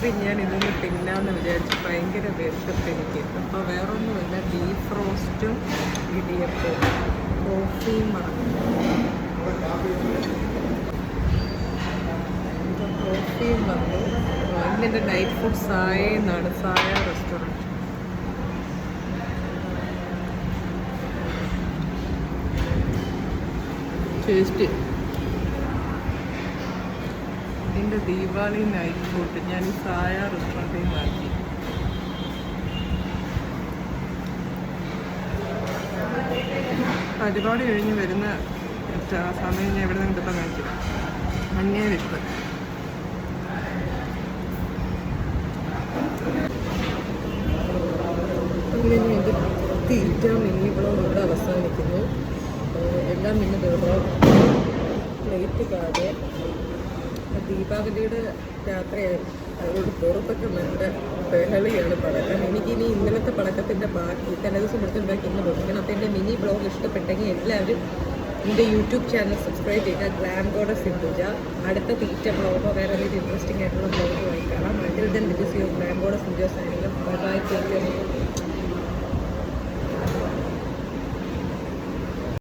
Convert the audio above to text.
രാത്രി ഞാൻ ഇതൊന്ന് തിന്നാന്ന് വിചാരിച്ചു. ഭയങ്കര വിശപ്പ് എനിക്ക്. അപ്പോൾ വേറൊന്നുമില്ല, ബീഫ് റോസ്റ്റും ഇടിയപ്പവും കോഫിയും പറഞ്ഞു. കോഫിയും വന്നു. ഇന്നെൻ്റെ നൈറ്റ് ഫുഡ് സായ എന്നാണ്, സായ റെസ്റ്റോറൻറ്റ്. ടേസ്റ്റ്. എൻ്റെ ദീപാവലി നൈറ്റ് ഫുഡ് ഞാൻ ഈ സായ റെസ്റ്റോറൻറ്റിൽ നിന്ന് മാറ്റി. പരിപാടി കഴിഞ്ഞ് വരുന്ന സമയം ഞാൻ ഇവിടെ നിന്ന് കിട്ടപ്പം കഴിച്ചു. മഞ്ഞ വിത്ത് അങ്ങനെ ഞാൻ എൻ്റെ തീറ്റ മിനി ബ്ലോഗ് ഇവിടെ അവസാനിക്കുന്നു. എല്ലാം മിനി ബ്ലോഗ് പ്ലേറ്റ് കാതെ ദീപാവലിയുടെ രാത്രിയായിരുന്നു. അതുകൊണ്ട് പുറത്തൊക്കെ നല്ല ബഹളിയാണ് പടക്കം. എനിക്കിനി ഇന്നലത്തെ പടക്കത്തിൻ്റെ ബാക്കി തലേദിവസം എടുത്തുണ്ടാക്കി ഇന്ന് പൊട്ടിക്കണം. അപ്പോൾ എൻ്റെ മിനി ബ്ലോഗ് ഇഷ്ടപ്പെട്ടെങ്കിൽ എല്ലാവരും എൻ്റെ യൂട്യൂബ് ചാനൽ സബ്സ്ക്രൈബ് ചെയ്യുക. Glam goddess Sindhuja. അടുത്ത തീറ്റ ബ്ലോഗോ വേറെ എന്തെങ്കിലും ഇൻട്രസ്റ്റിംഗ് ആയിട്ടുള്ള ബ്ലോഗുമായി കാണാം. അതിൽ തന്നെ this your glam goddess Sindhuja. Bye bye. Take care.